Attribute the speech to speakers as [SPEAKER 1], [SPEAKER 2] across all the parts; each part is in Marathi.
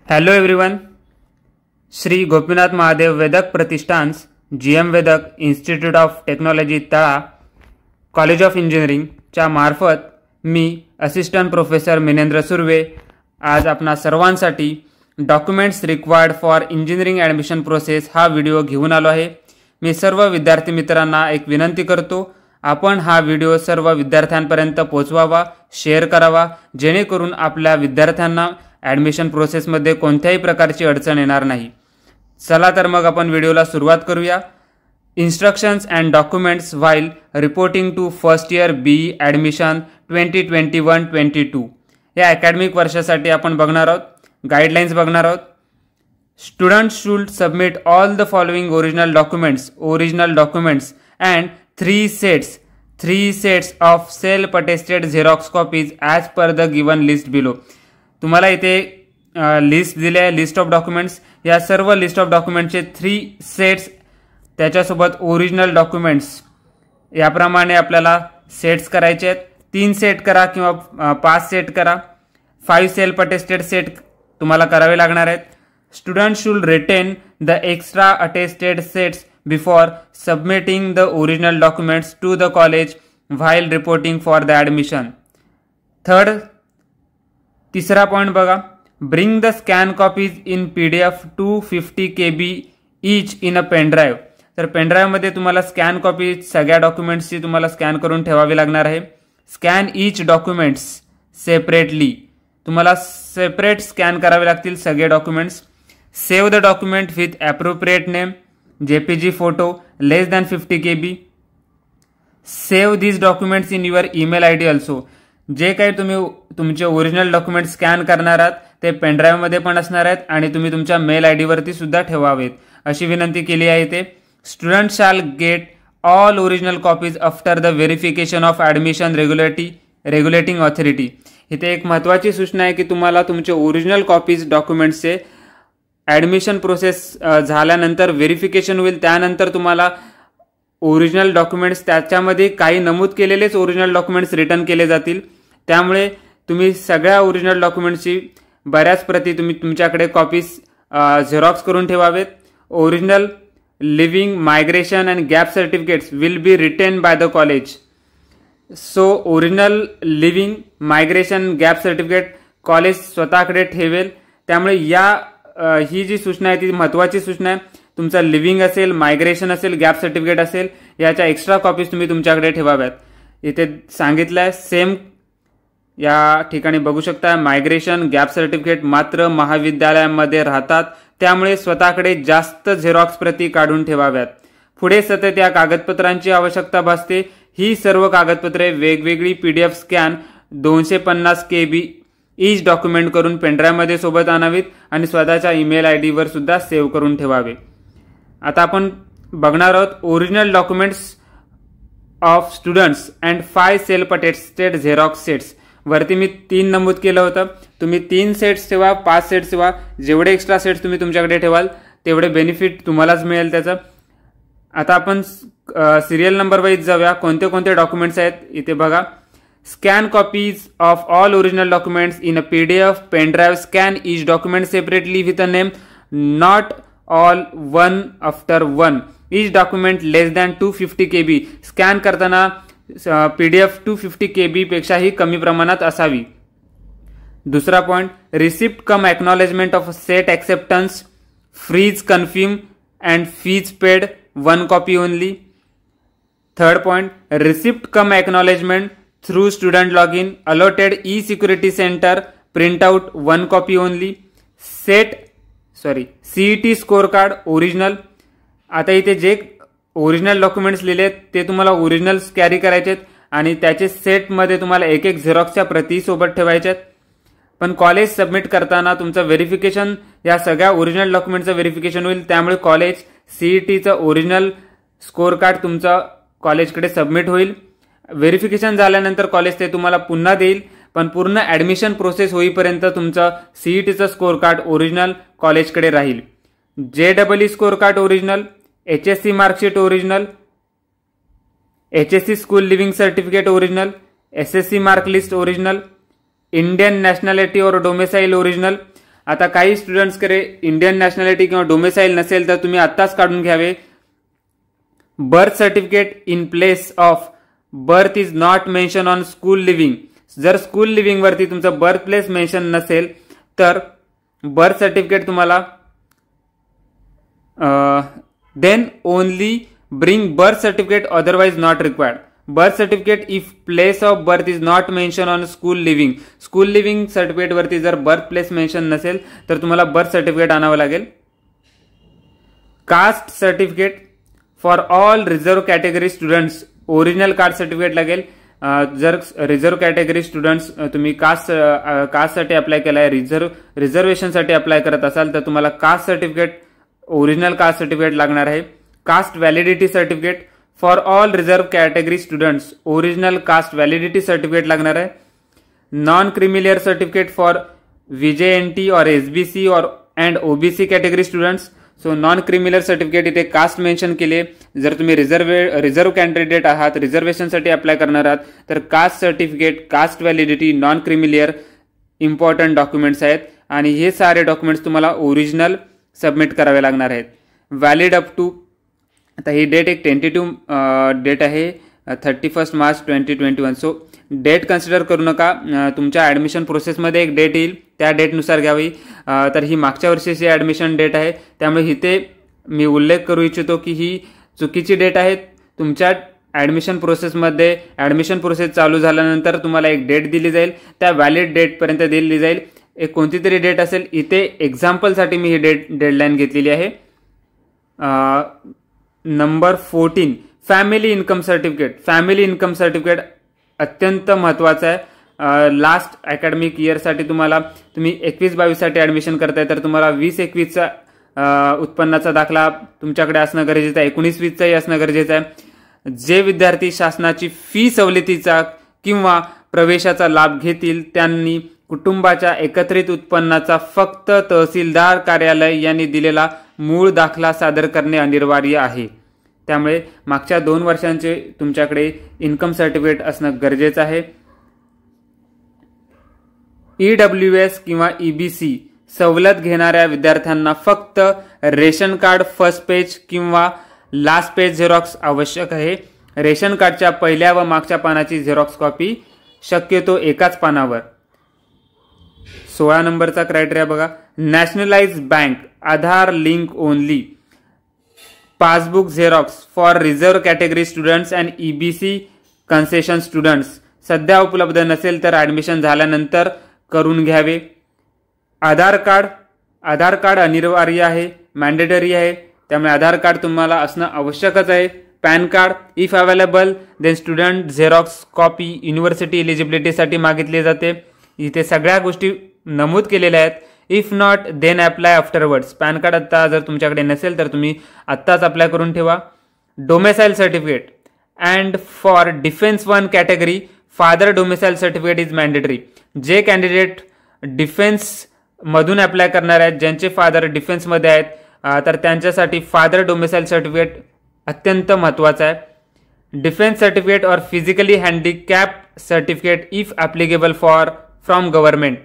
[SPEAKER 1] Hello everyone. श्री गोपीनाथ महादेव वेदक प्रतिष्ठान्स GM Vedak institute of technology Tala college of इंजिनिअरिंगच्या मार्फत मी असिस्टंट प्रोफेसर मिनेंद्र सुर्वे आज आपणा सर्वांसाठी documents required for engineering admission process हा व्हिडिओ घेऊन आलो आहे। मी सर्व विद्यार्थी मित्रांना एक विनंती करतो, आपण हा व्हिडिओ सर्व विद्यार्थ्यांपर्यंत पोहोचवावा, शेअर करावा, जेणेकरून आपल्या विद्यार्थ्यांना ॲडमिशन प्रोसेसमध्ये कोणत्याही प्रकारची अडचण येणार नाही। चला तर मग आपण व्हिडिओला सुरुवात करूया। Instructions and documents while reporting to first year BE admission 2021-22 या अकॅडमिक वर्षासाठी आपण बघणार आहोत, गाईडलाईन्स बघणार आहोत। Students should submit all the following original documents and 3 sets of self attested Xerox copies as per the given list below. तुम्हाला इथे लिस्ट दिले आहे, लिस्ट ऑफ डॉक्युमेंट्स। या सर्व लिस्ट ऑफ डॉक्युमेंटचे 3 सेट्स त्याच्यासोबत ओरिजिनल डॉक्युमेंट्स याप्रमाणे आपल्याला सेट्स करायचे आहेत। 3 सेट करा किंवा 5 सेट करा। 5 सेल्फ अटेस्टेड सेट तुम्हाला करावे लागणार आहेत। Student should retain the extra attested sets before submitting the original documents to the college while reporting for the admission. तिसरा पॉइंट बघा, bring the scan copies in PDF 250 KB each in a pendrive. तर पेनड्राईव्हमध्ये तुम्हाला स्कॅन कॉपी सगळ्या डॉक्युमेंट्सची तुम्हाला स्कॅन करून ठेवावी लागणार आहे। स्कॅन ईच डॉक्युमेंट्स सेपरेटली, तुम्हाला सेपरेट स्कॅन करावे लागतील सगळे documents. Save the document with appropriate name, JPG photo less than 50 KB। Save this documents in your email ID also. जे काही तुम्ही तुमचे ओरिजिनल डॉक्युमेंट स्कॅन करणार आहात ते पेनड्राईव्हमध्ये पण असणार आहेत आणि तुम्ही तुमच्या मेल ID वरती सुद्धा ठेवावेत अशी विनंती केली आहे इथे। Student shall get all original copies after the verification of admission regulating authority. इथे एक महत्त्वाची सूचना आहे की तुम्हाला तुमचे ओरिजिनल कॉपीज डॉक्युमेंट्सचे ॲडमिशन प्रोसेस झाल्यानंतर व्हेरिफिकेशन होईल, त्यानंतर तुम्हाला ओरिजिनल डॉक्युमेंट्स त्याच्यामध्ये काही नमूद केलेलेच ओरिजिनल डॉक्युमेंट्स रिटर्न केले जातील। त्यामुळे तुम्ही सगळ्या ओरिजिनल डॉक्युमेंट्सची बऱ्याच प्रती तुम्ही तुमच्याकडे कॉपीज झेरॉक्स करून ठेवावेत। Original living migration and gap certificates will be written by the college. So original living migration gap certificate college स्वतःकडे ठेवेल। त्यामुळे ही जी सूचना आहे ती महत्त्वाची सूचना आहे। तुमचा लिव्हिंग असेल, मायग्रेशन असेल, गॅप सर्टिफिकेट असेल, याच्या एक्स्ट्रा कॉपीज तुम्ही तुमच्याकडे ठेवाव्यात। इथे सांगितलं आहे सेम या ठिकाणी बघू शकता, मायग्रेशन गॅप सर्टिफिकेट मात्र महाविद्यालयामध्ये राहतात, त्यामुळे स्वतःकडे जास्त झेरॉक्स प्रती काढून ठेवाव्यात। पुढे सतत या कागदपत्रांची आवश्यकता भासते। ही सर्व कागदपत्रे वेगवेगळी PDF scan 250 KB each document करून पेनड्राईव्हमध्ये सोबत आणावीत आणि स्वतःच्या ईमेल ID वर सुद्धा सेव्ह करून ठेवावे। आता आपण बघणार आहोत original documents of students and 5 self attested Xerox sets. वरती मी 3 नमूद केलं होतं, तुम्ही 3 सेट्स ठेवा, 5 सेट्स ठेवा। जेवढे एक्स्ट्रा सेट्स तुम्ही तुमच्याकडे ठेवाल तेवढे बेनिफिट तुम्हालाच मिळेल त्याचं। आता आपण सिरियल नंबर वाईज जाऊया, कोणते कोणते डॉक्युमेंट्स आहेत इथे बघा। Scan copies of all original documents in a PDF pendrive, scan each document separately with a name, not all one after one. Each document less than 250 KB। Scan करताना PDF 250 KB पेक्षाही कमी प्रमाणात असावी। दुसरा point, receipt cum acknowledgement of seat acceptance, freeze confirm and fees paid 1 copy only. Third point, receipt cum acknowledgement through student log in allotted E-Security centre, print out 1 copy only. CET score card original. आता इथे जे ओरिजिनल डॉक्युमेंट्स लिहिले ते तुम्हाला ओरिजिनल्स कॅरी करायचे आहेत आणि त्याचे सेटमध्ये तुम्हाला एक झेरॉक्सच्या प्रती सोबत ठेवायच्यात। पण कॉलेज सबमिट करताना तुमचं व्हेरिफिकेशन या सगळ्या ओरिजिनल डॉक्युमेंटचं व्हेरिफिकेशन होईल, त्यामुळे कॉलेज CETचं ओरिजिनल स्कोर कार्ड तुमचं कॉलेजकडे सबमिट होईल। व्हेरिफिकेशन झाल्यानंतर कॉलेज ते तुम्हाला पुन्हा देईल, पण पूर्ण ॲडमिशन प्रोसेस होईपर्यंत तुमचं CETचं स्कोर कार्ड ओरिजिनल कॉलेजकडे राहील। JEE score card original, HSC marksheet original, HSC school living certificate original, SSC mark list original, Indian nationality और डोमिसाइल ओरिजिनल आता काही स्टुडंट्सकडे इंडियन नॅशनॅलिटी किंवा डोमेसाईल नसेल तर तुम्ही आत्ताच काढून घ्यावे. Birth certificate in place of birth is not mention on school living. जर स्कूल लिव्हिंग वरती तुमचं बर्थ प्लेस मेन्शन नसेल तर बर्थ सर्टिफिकेट तुम्हाला then only bring birth certificate, otherwise not required. Birth certificate if place of birth is not mention on school living. School living certificate वरती जर बर्थ प्लेस मेन्शन नसेल तर तुम्हाला बर्थ सर्टिफिकेट आणावं लागेल. Caste certificate for all reserve category students original caste certificate लागेल. जर रिझर्व्ह कॅटेगरी स्टुडंट्स तुम्ही कास्टसाठी अप्लाय केलाय, रिझर्वेशनसाठी अप्लाय करत असाल तर तुम्हाला caste certificate, original caste certificate लागणार आहे. Caste validity certificate for all reserve category students original caste validity certificate लागणार आहे. Non creamy layer certificate for VJNT और SBC और and OBC category students. So non creamy layer certificate इथे कास्ट मेन्शन केले. जर तुम्ही रिझर्व्ह कॅन्डिडेट आहात, रिझर्वेशनसाठी अप्लाय करणार आहात तर caste certificate, caste validity, non creamy layer important documents आहेत आणि हे सारे डॉक्युमेंट्स तुम्हाला ओरिजिनल सबमिट करावे लागणार आहेत. व्हॅलिड अप टू, आता ही डेट एक टेंटेटिव्ह डेट आहे 31 मार्च 2021. सो डेट कन्सिडर करू नका. तुमच्या ॲडमिशन प्रोसेसमध्ये एक डेट येईल त्या डेटनुसार घ्यावी. तर ही मागच्या वर्षीची ॲडमिशन डेट आहे त्यामुळे इथे मी उल्लेख करू इच्छितो की ही चुकीची डेट आहे. तुमच्या ॲडमिशन प्रोसेसमध्ये ॲडमिशन प्रोसेस चालू झाल्यानंतर तुम्हाला एक डेट दिली जाईल, त्या व्हॅलिड डेटपर्यंत दिली जाईल. एक कोणती तरी डेट असेल. इथे एक्झाम्पलसाठी मी ही डेडलाईन घेतलेली आहे. Number 14 family income certificate. Family income certificate अत्यंत महत्वाचं आहे. लास्ट अकॅडमिक इयरसाठी तुम्ही 21-22 साठी ऍडमिशन करताय तर तुम्हाला 20-21चा उत्पन्नाचा दाखला तुमच्याकडे असणं गरजेचं आहे. 19-20चाही असणं गरजेचं आहे. जे विद्यार्थी शासनाची फी सवलतीचा किंवा प्रवेशाचा लाभ घेतील त्यांनी कुटुंबाच्या एकत्रित उत्पन्नाचा फक्त तहसीलदार कार्यालय यांनी दिलेला मूळ दाखला सादर करणे अनिवार्य आहे. त्यामुळे मागच्या 2 वर्षांचे तुमच्याकडे इन्कम सर्टिफिकेट असणं गरजेचं आहे. EWS किंवा EBC सवलत घेणाऱ्या विद्यार्थ्यांना फक्त रेशन कार्ड फर्स्ट पेज किंवा लास्ट पेज झेरॉक्स आवश्यक आहे. रेशन कार्डच्या पहिल्या व मागच्या पानाची झेरॉक्स कॉपी शक्यतो एकाच पानावर. 16 नंबरचा क्रायटेरिया बघा. Nationalise bank Aadhaar link only. Passbook Xerox for reserve category students and EBC concession students सध्या उपलब्ध नसेल तर ऍडमिशन झाल्यानंतर करून घ्यावे. आधार कार्ड अनिवार्य आहे, मॅन्डेटरी आहे. त्यामुळे आधार कार्ड तुम्हाला असणं आवश्यकच आहे. PAN card if available then student xerox copy university एलिजिबिलिटीसाठी मागितली जाते. इथे सगळ्या गोष्टी नमूद केलेल्या आहेत. If not then apply afterwards. PAN card आता जर तुमच्याकडे नसेल तर तुम्ही आत्ताच अप्लाय करून ठेवा. Domicile certificate and for defence 1 category father domicile certificate is mandatory. जे कॅन्डिडेट डिफेन्स मधून अप्लाय करणार आहेत, ज्यांचे फादर डिफेन्समध्ये आहेत तर त्यांच्यासाठी फादर डोमेसाईल सर्टिफिकेट अत्यंत महत्त्वाचं आहे. डिफेन्स सर्टिफिकेट और physically handicap certificate if applicable from government.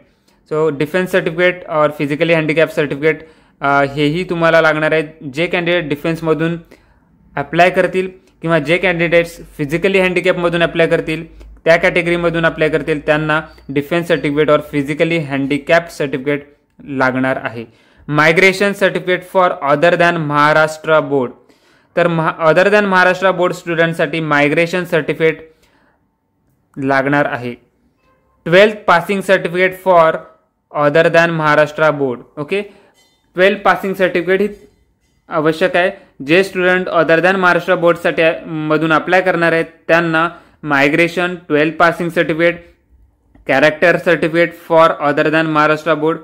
[SPEAKER 1] So defence certificate और फिजिकली हँडिकॅप सर्टिफिकेट हेही तुम्हाला लागणार आहेत. जे कॅन्डिडेट डिफेन्समधून अप्लाय करतील किंवा जे कॅन्डिडेट्स फिजिकली हँडिकॅपमधून अप्लाय करतील, त्या कॅटेगरीमधून अप्लाय करतील त्यांना डिफेन्स सर्टिफिकेट और फिजिकली हँडिकॅप सर्टिफिकेट लागणार आहे. Migration certificate for other than Maharashtra board. तर अदर दॅन महाराष्ट्र बोर्ड स्टुडंटसाठी मायग्रेशन सर्टिफिकेट लागणार आहे. 12th passing certificate for other than Maharashtra board. Okay, 12th passing certificate ही आवश्यक आहे. जे स्टुडंट अदर दॅन महाराष्ट्र बोर्डसाठी मधून अप्लाय करणार आहेत त्यांना migration, 12th passing certificate, character certificate for other than Maharashtra board,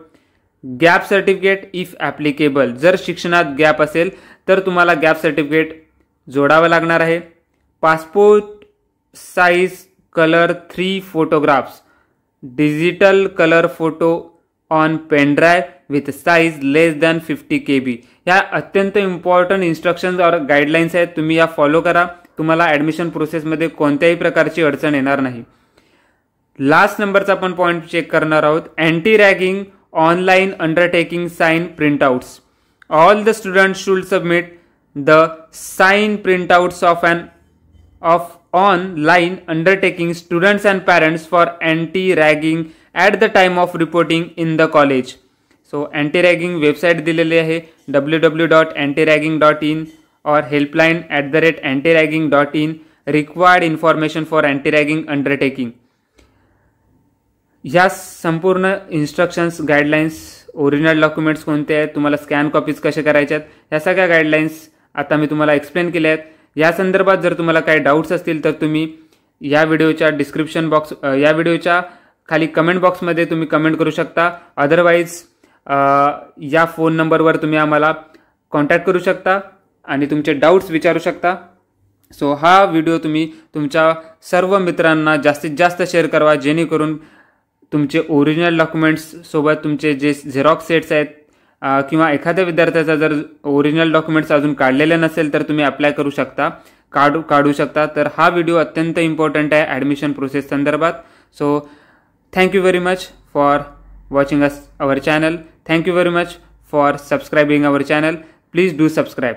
[SPEAKER 1] gap certificate if applicable. जर शिक्षणात गॅप असेल तर तुम्हाला गॅप सर्टिफिकेट जोडावं लागणार आहे. Passport size colour 3 photographs, digital colour photo on pen drive with size less than 50 KB. ह्या अत्यंत इम्पॉर्टंट इन्स्ट्रक्शन्स और गाईडलाईन्स आहेत. तुम्ही या फॉलो करा. तुम्हाला ऍडमिशन प्रोसेसमध्ये कोणत्याही प्रकारची अडचण येणार नाही. लास्ट नंबरचा आपण पॉईंट चेक करणार आहोत. Anti ragging online undertaking sign printouts. All the students should submit the sign printouts of online undertaking students and parents for anti-ragging at the time of reporting in the college. So anti-ragging website दिलेली आहे www.antiragging.in or helpline@antiragging.in. required information for anti-ragging undertaking. ह्या संपूर्ण इन्स्ट्रक्शन्स गाईडलाईन्स ओरिजिनल डॉक्युमेंट्स कोणते आहेत, तुम्हाला स्कॅन कॉपीज कसे करायचे आहेत, ह्या सगळ्या गाईडलाईन्स आता मी तुम्हाला एक्सप्लेन केल्या आहेत. या संदर्भात जर तुम्हाला काही डाऊट्स असतील तर तुम्ही या व्हिडिओच्या डिस्क्रिप्शन बॉक्स या व्हिडिओच्या खाली कमेंट बॉक्समध्ये तुम्ही कमेंट करू शकता. अदरवाईज या फोन नंबरवर तुम्ही आम्हाला कॉन्टॅक्ट करू शकता आणि तुमचे डाऊट्स विचारू शकता. सो हा व्हिडिओ तुम्ही तुमच्या सर्व मित्रांना जास्तीत जास्त शेअर करावा, जेणेकरून तुमचे ओरिजिनल डॉक्युमेंट्स सोबत तुमचे जे झेरॉक्स सेट्स आहेत किंवा एखाद्या विद्यार्थ्याचा जर ओरिजिनल डॉक्युमेंट्स अजून काढलेले नसेल तर तुम्ही अप्लाय करू शकता, काढू शकता. तर हा व्हिडिओ अत्यंत इम्पॉर्टंट आहे ॲडमिशन प्रोसेस संदर्भात. So thank you very much for watching our channel. Thank you very much for सबस्क्रायबिंग our channel. Please do subscribe.